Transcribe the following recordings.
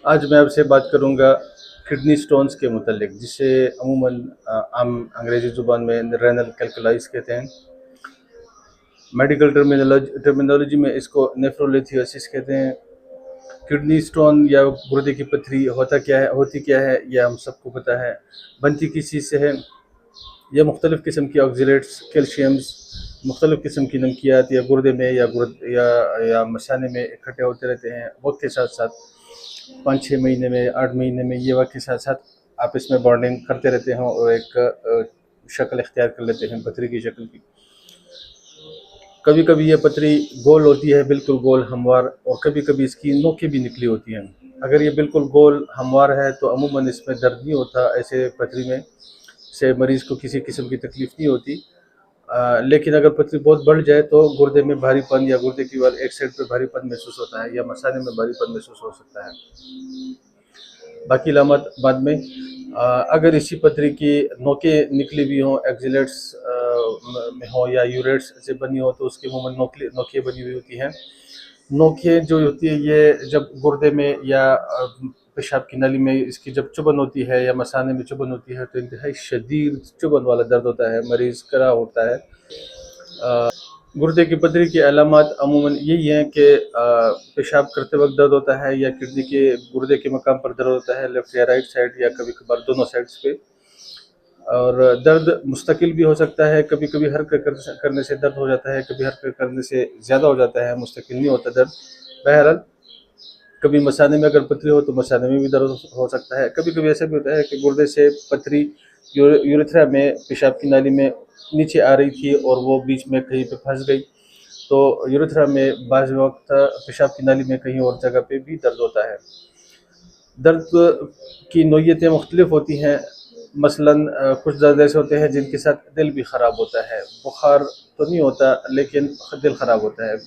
आज मैं आपसे बात करूँगा किडनी स्टोन्स के मुतल्लिक, जिसे अमूमन आम अंग्रेज़ी ज़ुबान में रेनल कैल्कुलाइज़ कहते हैं। मेडिकल टर्मिनोलॉजी में इसको नेफ्रोलिथियोसिस कहते हैं। किडनी स्टोन या गुर्दे की पथरी होती क्या है, यह हम सबको पता है। बनती किस चीज़ से है? यह मुख्तलिफ़ किस्म की ऑक्ज़लेट्स, कैल्शियम्स, मुख्तलिफ़ किस्म की नमकियात या गुर्दे में या मसाने में इकट्ठे होते रहते हैं। वक्त के साथ साथ 5-6 महीने में, 8 महीने में ये वक्त के साथ साथ आपस में बॉन्डिंग करते रहते हैं और एक शक्ल इख्तियार कर लेते हैं पथरी की शक्ल की। कभी कभी ये पथरी गोल होती है, बिल्कुल गोल हमवार, और कभी कभी इसकी नोकें भी निकली होती हैं। अगर ये बिल्कुल गोल हमवार है तो अमूमन इसमें दर्द नहीं होता। ऐसे पथरी में से मरीज़ को किसी किस्म की तकलीफ़ नहीं होती। लेकिन अगर पथरी बहुत बढ़ जाए तो गुर्दे में भारीपन या गुर्दे की वाल एक साइड पे भारीपन महसूस होता है या मसाने में भारीपन महसूस हो सकता है। बाकी लामत बाद में। अगर इसी पथरी की नोकें निकली हुई हों, एक्जिलेट्स में हो या यूरेट्स से बनी हो, तो उसके मुंह में नोकें बनी हुई होती हैं। नोकें जो होती है ये जब गुर्दे में या पेशाब की नली में इसकी जब चुभन होती है या मसाने में चुभन होती है तो इंतहाई शदीद चुभन वाला दर्द होता है, मरीज़ करा होता है। गुर्दे की पथरी की अलामत अमूमन यही हैं कि पेशाब करते वक्त दर्द होता है या किडनी के गुर्दे के मकाम पर दर्द होता है, लेफ़्ट या राइट साइड या कभी कभार दोनों साइड्स पे। और दर्द मुस्तकिल भी हो सकता है, कभी कभी हरकत करने से दर्द हो जाता है, कभी हरकत करने से ज़्यादा हो जाता है, मुस्तकिल नहीं होता दर्द। बहरहाल कभी मसाने में अगर पथरी हो तो मसाने में भी दर्द हो सकता है। कभी कभी ऐसा भी होता है कि गुर्दे से पथरी यूरेथ्रा में, पेशाब की नाली में नीचे आ रही थी और वो बीच में कहीं पे फंस गई। तो यूरेथ्रा में बाज़ वक्त पेशाब की नाली में कहीं और जगह पे भी दर्द होता है। दर्द की नोयतें मुख्तलिफ होती हैं। मसलन कुछ दर्द ऐसे होते हैं जिनके साथ दिल भी ख़राब होता है। बुखार तो नहीं होता लेकिन दिल ख़राब होता है।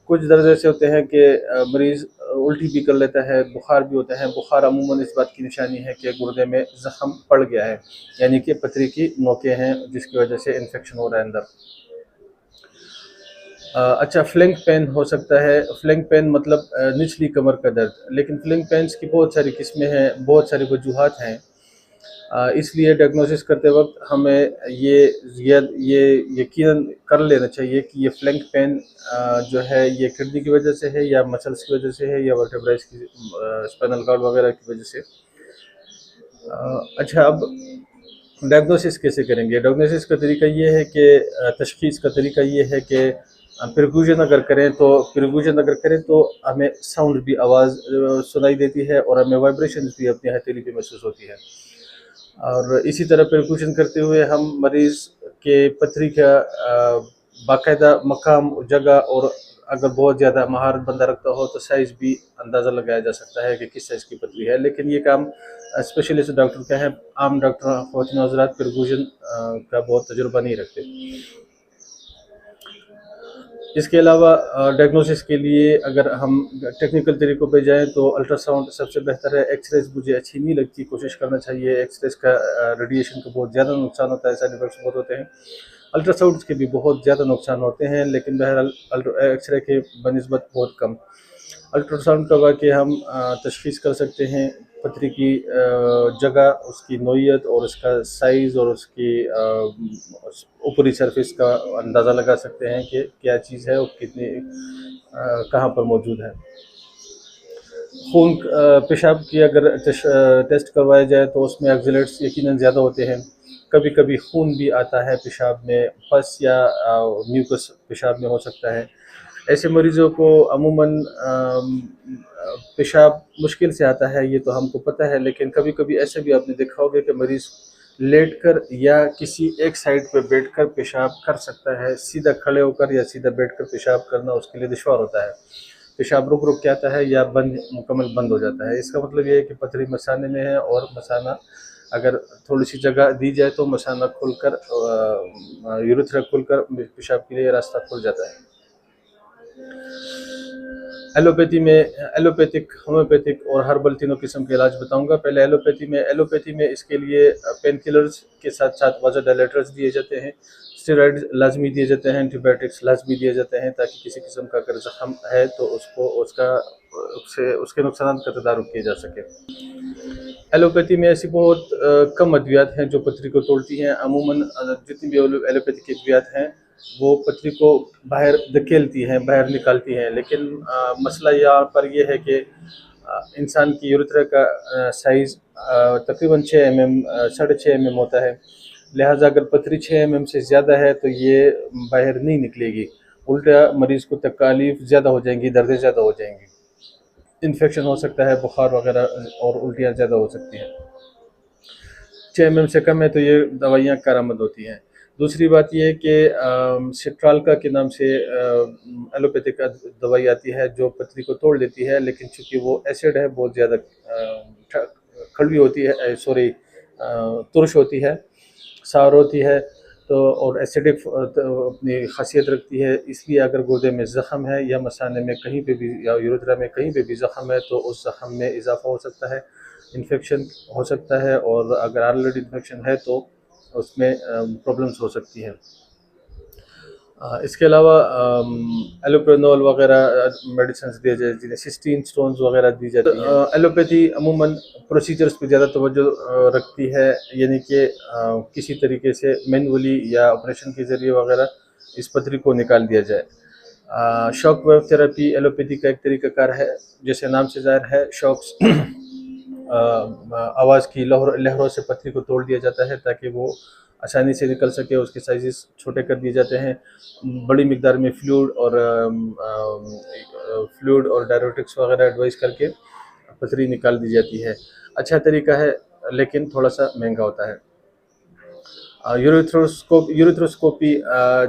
कुछ दर्द ऐसे होते हैं कि मरीज़ उल्टी भी कर लेता है, बुखार भी होता है। बुखार अमूमन इस बात की निशानी है कि गुर्दे में ज़ख़म पड़ गया है, यानी कि पथरी की नोकें हैं जिसकी वजह से इन्फेक्शन हो रहा है अंदर। अच्छा, फ्लैंक पेन हो सकता है। फ्लैंक पेन मतलब निचली कमर का दर्द। लेकिन फ्लैंक पेन्स की बहुत सारी किस्में हैं, बहुत सारी वजूहात हैं। इसलिए डायग्नोसिस करते वक्त हमें ये यकीनन कर लेना चाहिए कि ये फ्लैंक पेन जो है ये किडनी की वजह से है या मसल्स की वजह से है या वर्टेब्रास की स्पाइनल कॉर्ड वगैरह की वजह से। अच्छा, अब डायग्नोसिस कैसे करेंगे? डायग्नोसिस का तरीका ये है कि तशख़ीस का तरीका ये है कि परफ्यूजन अगर करें तो हमें साउंड भी, आवाज़ सुनाई देती है और हमें वाइब्रेशंस भी अपनी हथेली पे महसूस होती है। और इसी तरह परक्यूशन करते हुए हम मरीज़ के पथरी का बाकायदा मकाम, जगह, और अगर बहुत ज़्यादा महारत बंदा रखता हो तो साइज़ भी अंदाज़ा लगाया जा सकता है कि किस साइज़ की पथरी है। लेकिन ये काम स्पेशलिस्ट डॉक्टर का है। आम डॉक्टर ख़वातीन और हज़रात परक्यूशन का बहुत तजुर्बा नहीं रखते। इसके अलावा डायग्नोसिस के लिए अगर हम टेक्निकल तरीक़ों पे जाएँ तो अल्ट्रासाउंड सबसे बेहतर है। एक्स-रेज़ मुझे अच्छी नहीं लगती, कोशिश करना चाहिए। एक्स-रेज़ का रेडिएशन का बहुत ज़्यादा नुकसान होता है, साइड इफ़ेक्ट्स बहुत होते हैं। अल्ट्रासाउंड्स के भी बहुत ज़्यादा नुकसान होते हैं, लेकिन बहरहाल एक्स-रे के बनिस्बत बहुत कम। अल्ट्रासाउंड करवा के हम तशख़ीस कर सकते हैं पथरी की जगह, उसकी नोयत और उसका साइज़ और उसकी ऊपरी सरफेस का अंदाज़ा लगा सकते हैं कि क्या चीज़ है और कितनी कहाँ पर मौजूद है। पेशाब की अगर टेस्ट करवाया जाए तो उसमें ऑक्ज़लेट्स यकीनन ज़्यादा होते हैं। कभी कभी खून भी आता है पेशाब में, पस या म्यूकस पेशाब में हो सकता है। ऐसे मरीज़ों को अमूमन पेशाब मुश्किल से आता है, ये तो हमको पता है। लेकिन कभी कभी ऐसे भी आपने देखा होगा कि मरीज़ लेटकर या किसी एक साइड पर बैठकर पेशाब कर सकता है। सीधा खड़े होकर या सीधा बैठकर पेशाब करना उसके लिए दुश्वार होता है। पेशाब रुक रुक के आता है या मुकम्मल बंद हो जाता है। इसका मतलब ये है कि पथरी मसाने में है, और मसाना अगर थोड़ी सी जगह दी जाए तो मसाना खुलकर यूरेथ्रा खुलकर पेशाब के लिए रास्ता खुल जाता है। एलोपैथिक, होम्योपैथिक और हर्बल तीनों किस्म के इलाज बताऊंगा। पहले एलोपैथी में इसके लिए पेन किलर्स के साथ साथ वाज़ोडाइलेटर्स दिए जाते हैं, स्टेरॉइड्स लाजमी दिए जाते हैं, एंटीबायोटिक्स लाजमी दिए जाते हैं, ताकि किसी किस्म का अगर ज़ख़म है तो उसको उसका उसके नुकसान का तदारुक किया जा सके। एलोपैथी में ऐसी बहुत कम अद्वियात हैं जो पथरी को तोड़ती हैं। अमूमन जितनी भी एलोपैथी की अद्वियात हैं वो पथरी को बाहर धकेलती हैं, बाहर निकालती हैं, लेकिन मसला यहाँ पर ये है कि इंसान की यूरेथ्रा का साइज़ तकरीबन 6 mm 6.5 mm होता है। लिहाजा अगर पथरी 6 mm से ज़्यादा है तो ये बाहर नहीं निकलेगी, उल्टा मरीज़ को तकलीफ ज़्यादा हो जाएंगी, दर्दें ज़्यादा हो जाएंगी, इन्फेक्शन हो सकता है, बुखार वगैरह और उल्टियाँ ज़्यादा हो सकती हैं। 6 mm से कम है तो ये दवाइयाँ कारामद होती हैं। दूसरी बात ये है कि सिट्राल्का के नाम से एलोपैथिक दवाई आती है जो पथरी को तोड़ देती है, लेकिन चूँकि वो एसिड है बहुत ज़्यादा कड़वी होती है, सॉरी तुरश होती है, सार होती है, तो और एसिडिक अपनी खासियत रखती है। इसलिए अगर गुर्दे में ज़ख़म है या मसाने में कहीं पे भी या यूरेथ्रा में कहीं पे भी ज़ख़म है तो उस ज़ख़म में इजाफ़ा हो सकता है, इन्फेक्शन हो सकता है, और अगर ऑलरेडी इन्फेक्शन है तो उसमें प्रॉब्लम्स हो सकती हैं। इसके अलावा एलोप्रेनॉल वगैरह मेडिसिन्स दिए जाए जिन्हें सिस्टीन स्टोन्स वगैरह दी जाती हैं। एलोपैथी अमूमन प्रोसीजर्स पे ज़्यादा तवज्जो रखती है, यानी कि किसी तरीके से मैनुअली या ऑपरेशन के ज़रिए वगैरह इस पथरी को निकाल दिया जाए। शॉक वेव थेरेपी एलोपैथी का एक तरीक़ाकार है, जैसे नाम से ज़ाहिर है शॉक्स आवाज़ की लहरों से पथरी को तोड़ दिया जाता है ताकि वो आसानी से निकल सके। उसके साइज़ छोटे कर दिए जाते हैं, बड़ी मिकदार में फ्लूइड और डायरेटिक्स वगैरह एडवाइस करके पथरी निकाल दी जाती है। अच्छा तरीका है लेकिन थोड़ा सा महंगा होता है। यूरेथ्रोस्कोपी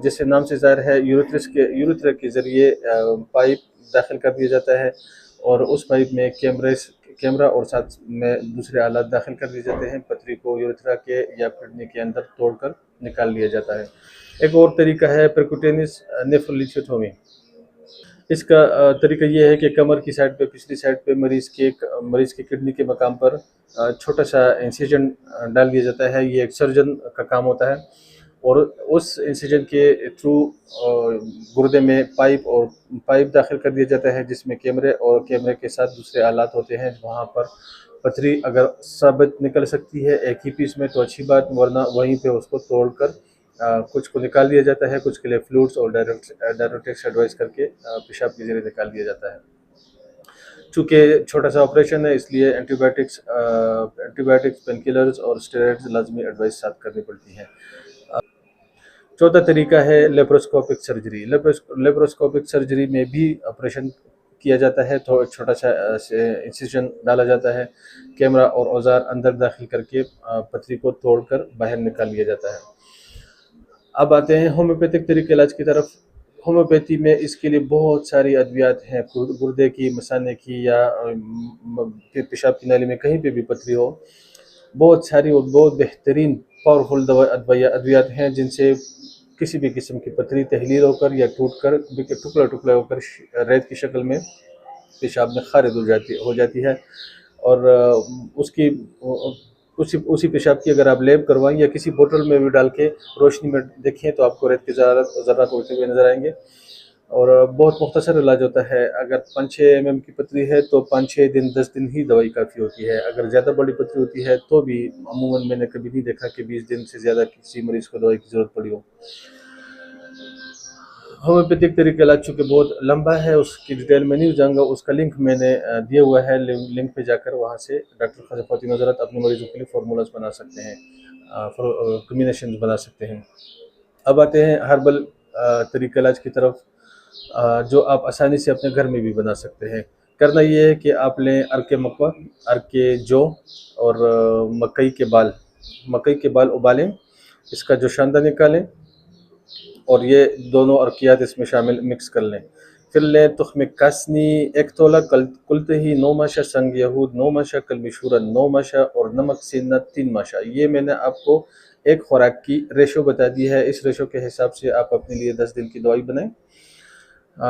जैसे नाम से ज़ाहिर है यूरेथ्रा के ज़रिए पाइप दाखिल कर दिया जाता है और उस पाइप में कैमरा और साथ में दूसरे आलात दाखिल कर दिए जाते हैं। पथरी को यूरेथ्रा के या किडनी के अंदर तोड़कर निकाल लिया जाता है। एक और तरीका है परक्यूटेनियस नेफ्रोलिथोटोमी। इसका तरीका ये है कि कमर की साइड पे, पिछली साइड पे मरीज़ के किडनी के मकाम पर छोटा सा इंसिजन डाल दिया जाता है। ये एक सर्जन का काम होता है और उस इंसिजन के थ्रू गुर्दे में पाइप दाखिल कर दिया जाता है जिसमें कैमरे के साथ दूसरे आलात होते हैं। वहाँ पर पथरी अगर साबित निकल सकती है एक ही पीस में तो अच्छी बात, वरना वहीं पे उसको तोड़कर कुछ को निकाल दिया जाता है, कुछ के लिए फ्लूइड्स और डायरेटिक्स एडवाइस करके पेशाब के जरिए निकाल दिया जाता है। चूँकि छोटा सा ऑपरेशन है इसलिए एंटीबायोटिक्स, पेनकिलर्स और स्टेरॉइड्स लाजमी एडवाइस साथ करनी पड़ती हैं। चौथा तरीका है लेप्रोस्कोपिक सर्जरी। लेप्रोस्कोपिक सर्जरी में भी ऑपरेशन किया जाता है, तो छोटा सा इंसिजन डाला जाता है, कैमरा और औजार अंदर दाखिल करके पथरी को तोड़कर बाहर निकाल लिया जाता है। अब आते हैं होम्योपैथिक तरीके इलाज की तरफ। होम्योपैथी में इसके लिए बहुत सारी अद्वियात हैं, गुर्दे की, मसाने की या पेशाब की नाली में कहीं पे भी पथरी हो, बहुत सारी और बहुत बेहतरीन पावरफुल अद्वियात हैं जिनसे किसी भी किस्म की पथरी तहलील होकर या टूटकर टुकड़ा होकर रेत की शक्ल में पेशाब में खारिज हो जाती है। और उसी पेशाब की अगर आप लेप करवाएं या किसी बोतल में भी डाल के रोशनी में देखें तो आपको रेत के ज़र्रात उड़ते हुए नज़र आएंगे। और बहुत मुख्तसर इलाज होता है। अगर 5-6 mm की पथरी है तो 5-6 दिन 10 दिन ही दवाई काफ़ी होती है। अगर ज़्यादा बड़ी पथरी होती है तो भी अमूमन मैंने कभी नहीं देखा कि 20 दिन से ज़्यादा किसी मरीज़ को दवाई की ज़रूरत पड़ी हो। होम्योपैथिक तरीका इलाज चूँकि बहुत लंबा है, उसकी डिटेल में नहीं जाऊँगा, उसका लिंक मैंने दिया हुआ है। लिंक पे जाकर वहाँ से डॉक्टर ख़ाजा फ़ातिमा ज़रात अपने मरीज़ों के लिए फार्मूलाज बना सकते हैं, कॉम्बिनेशन बना सकते हैं। अब आते हैं हर्बल तरीका इलाज की तरफ, जो आप आसानी से अपने घर में भी बना सकते हैं। करना ये है कि आप लें अर्के मकवा, अर्के जौ और मकई के बाल उबालें, इसका जो शांदा निकालें और ये दोनों अर्कियात इसमें शामिल मिक्स कर लें। फिर लें तुख्म कासनी 1 तोला, कुलतही 9 माशा, संग यहूद 9 माशा, कलमिशूरा 9 माशा और नमक सीना 3 माशा। ये मैंने आपको एक खुराक की रेशो बता दी है। इस रेशो के हिसाब से आप अपने लिए 10 दिन की दवाई बनाएं।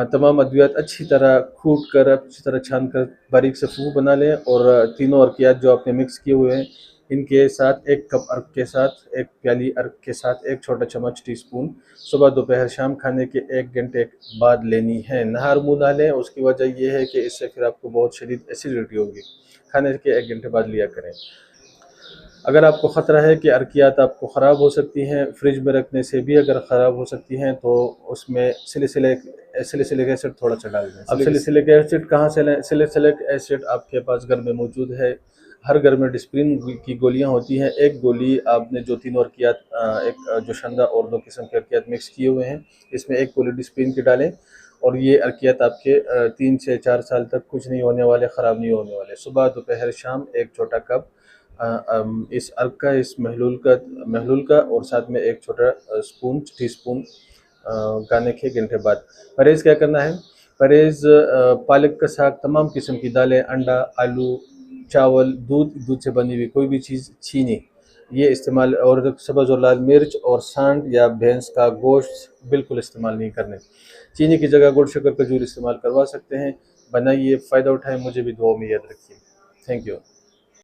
तमाम अद्वियात अच्छी तरह कूट कर, अच्छी तरह छान कर बारीक से फूह बना लें और तीनों अर्कियात जो आपने मिक्स किए हुए हैं इनके साथ 1 कप अर्क के साथ, 1 प्याली अर्क के साथ 1 छोटा चम्मच टीस्पून सुबह दोपहर शाम खाने के 1 घंटे बाद लेनी है। नहर मुँह ना लें, उसकी वजह ये है कि इससे फिर आपको बहुत शदीद एसिडिटी होगी। खाने के 1 घंटे बाद लिया करें। अगर आपको ख़तरा है कि अर्कियात आपको ख़राब हो सकती हैं, फ्रिज में रखने से भी अगर ख़राब हो सकती हैं, तो उसमें सैलिसिलिक एसिड थोड़ा सा डाल दें। अब सैलिसिलिक एसिड कहाँ से लें? सैलिसिलिक एसिड आपके पास घर में मौजूद है। हर घर में डिस्प्रिन की गोलियां होती हैं। एक गोली आपने जो तीनों अर्कियात जो शंदा और 2 किस्म के अर्कियात मिक्स किए हुए हैं, इसमें एक गोली डिस्प्रिन की डालें और ये अर्कियात आपके 3 से 4 साल तक कुछ नहीं होने वाले, ख़राब नहीं होने वाले। सुबह दोपहर शाम 1 छोटा कप इस अर्क का, इस महलूल का और साथ में 1 छोटा टीस्पून खाने के घंटे बाद। परहेज़ क्या करना है? परहेज़ पालक का साग, तमाम किस्म की दालें, अंडा, आलू, चावल, दूध से बनी हुई कोई भी चीज़, चीनी ये इस्तेमाल, और सब्ज़ और लाल मिर्च और सांड या भैंस का गोश्त बिल्कुल इस्तेमाल नहीं करने। चीनी की जगह गुड़, शक्कर, खजूर इस्तेमाल करवा सकते हैं। बनाइए, फ़ायदा उठाएँ, मुझे भी दुआ में याद रखिए। Thank you.